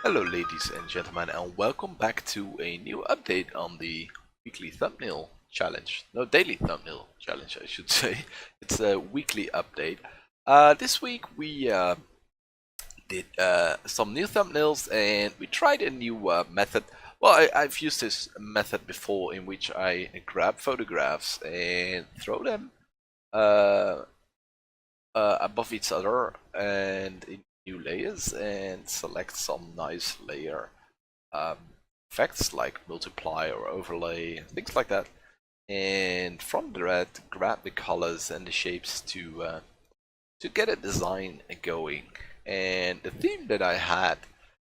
Hello ladies and gentlemen, and welcome back to a new update on the weekly thumbnail challenge. No, daily thumbnail challenge I should say. It's a weekly update. This week we did some new thumbnails and we tried a new method. Well, I've used this method before in which I grab photographs and throw them uh, above each other and in new layers and select some nice layer um, effects like multiply or overlay, things like that. And from that, grab the colors and the shapes to get a design going. And the theme that I had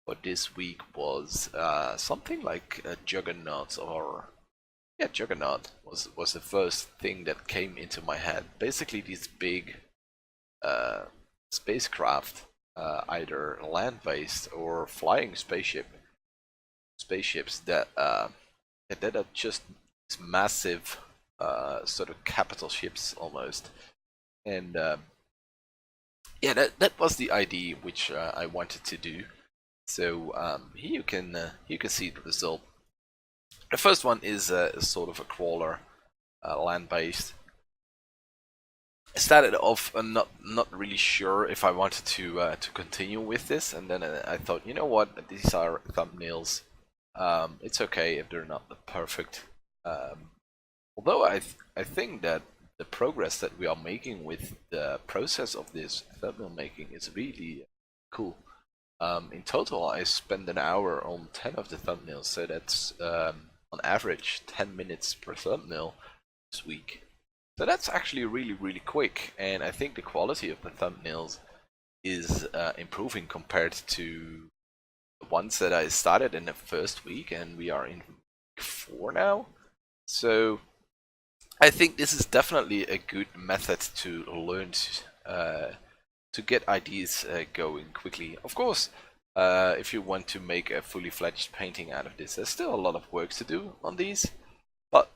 for this week was something like Juggernauts, or yeah, Juggernaut was the first thing that came into my head. Basically, these big spacecraft, either land-based or flying spaceships that are just massive sort of capital ships almost. And yeah, that was the idea which I wanted to do. So here you can see the result. The first one is sort of a crawler, land-based. I started off not really sure if I wanted to continue with this, and then I thought, you know what, these are thumbnails. It's okay if they're not the perfect. Although I think that the progress that we are making with the process of this thumbnail making is really cool. In total, I spent an hour on 10 of the thumbnails, so that's on average 10 minutes per thumbnail this week. So that's actually really quick, and I think the quality of the thumbnails is improving compared to the ones that I started in the first week, and we are in week 4 now. So I think this is definitely a good method to learn to get ideas going quickly. Of course, if you want to make a fully fledged painting out of this, there's still a lot of work to do on these, but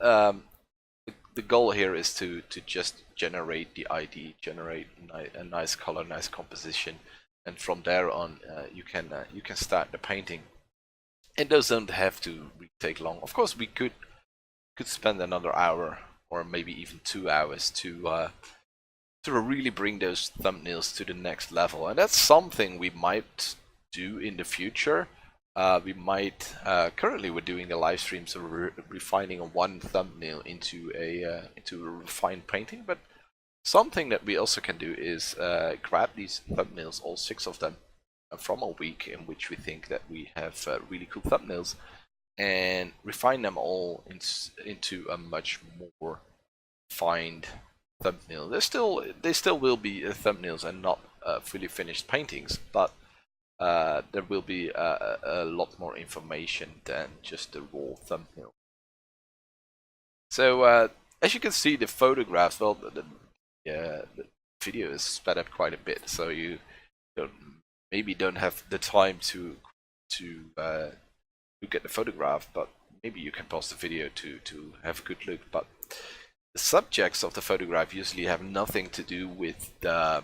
the goal here is to just generate the ID, generate a nice color, nice composition, and from there on you can start the painting. And those don't have to really take long. Of course, we could spend another hour or maybe even 2 hours to really bring those thumbnails to the next level, and that's something we might do in the future. We might currently we're doing a live stream, so we're refining one thumbnail into a refined painting. But something that we also can do is grab these thumbnails, all 6 of them, from a week in which we think that we have really cool thumbnails, and refine them all into a much more refined thumbnail. They still will be thumbnails and not fully finished paintings, but there will be a lot more information than just the raw thumbnail. So as you can see, the photographs, well, the video is sped up quite a bit, so you maybe don't have the time to look at the photograph, but maybe you can pause the video to have a good look. But the subjects of the photograph usually have nothing to do with the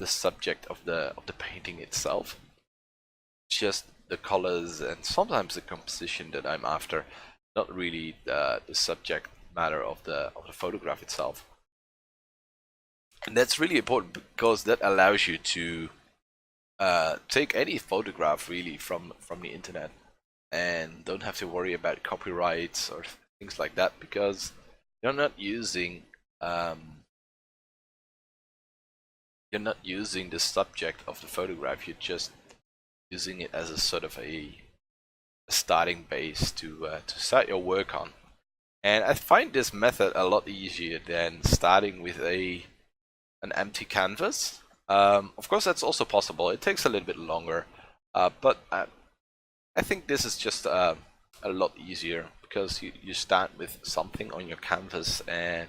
subject of the painting itself. It's just the colors and sometimes the composition that I'm after, not really the subject matter of the photograph itself. And that's really important because that allows you to take any photograph really from the internet and don't have to worry about copyrights or things like that, because you're not using the subject of the photograph. You're just using it as a sort of a starting base to start your work on. And I find this method a lot easier than starting with an empty canvas. Of course, that's also possible. It takes a little bit longer, but I think this is just a lot easier because you start with something on your canvas and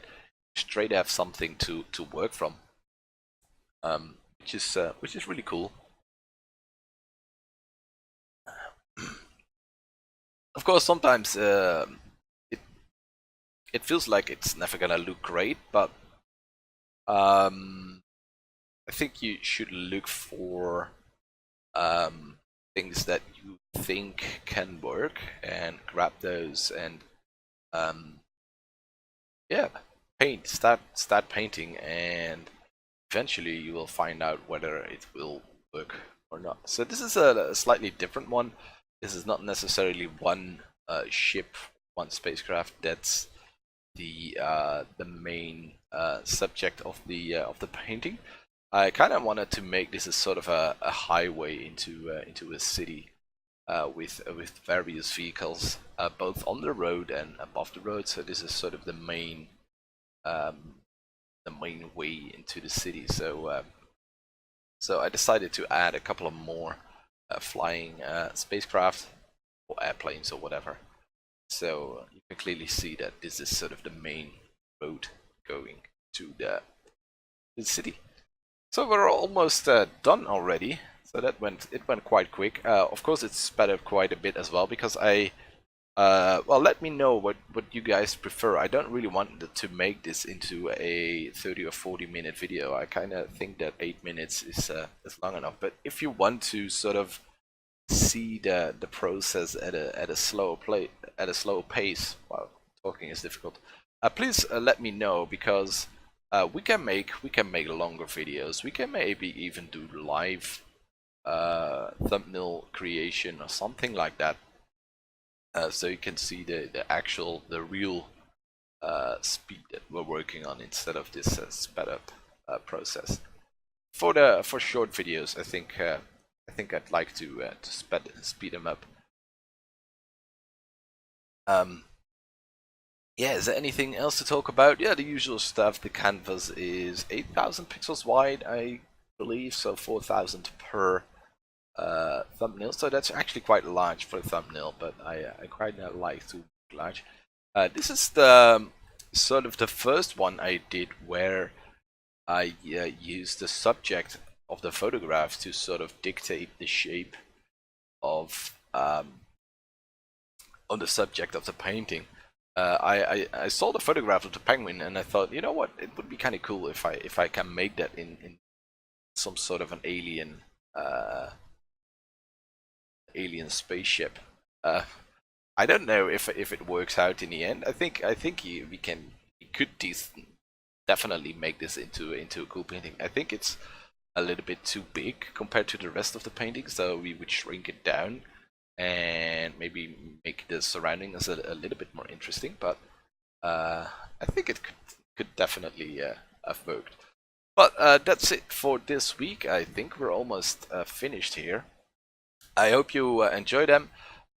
straight have something to work from. Which is really cool. Of course, sometimes it feels like it's never gonna look great, but I think you should look for things that you think can work and grab those and yeah, start painting, and eventually you will find out whether it will work or not. So this is a slightly different one. This is not necessarily one ship, one spacecraft. That's the main subject of the painting. I kind of wanted to make this as sort of a highway into a city with various vehicles, both on the road and above the road. So this is sort of um, the main way into the city. So I decided to add a couple of more flying spacecraft or airplanes or whatever. So you can clearly see that this is sort of the main road going to the city. So we're almost done already. So it went quite quick. Of course, it's sped up quite a bit as well because well, let me know what you guys prefer. I don't really want to make this into a 30 or 40-minute video. I kind of think that 8 minutes is long enough. But if you want to sort of see the process at a slow pace, while talking is difficult, please let me know, because we can make longer videos. We can maybe even do live thumbnail creation or something like that, so you can see the real speed that we're working on instead of this sped up process. For short videos, I think I'd like to speed them up. Yeah, is there anything else to talk about? Yeah, the usual stuff. The canvas is 8,000 pixels wide, I believe, so 4,000 per thumbnail. So that's actually quite large for a thumbnail, but I quite like to make large. This is the sort of the first one I did where I used the subject of the photograph to sort of dictate the shape of on the subject of the painting. I saw the photograph of the penguin and I thought, you know what, it would be kind of cool if I can make that in some sort of an alien spaceship. I don't know if it works out in the end. I think we could definitely make this into a cool painting. I think it's a little bit too big compared to the rest of the painting, so we would shrink it down and maybe make the surroundings a little bit more interesting. But I think it could definitely have worked. But that's it for this week. I think we're almost finished here. I hope you enjoy them.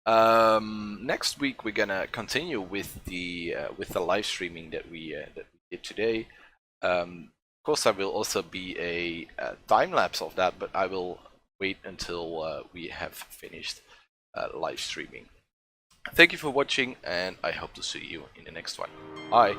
Next week we're gonna continue with the live streaming that we did today. Of course, there will also be a time lapse of that, but I will wait until we have finished live streaming. Thank you for watching, and I hope to see you in the next one. Bye.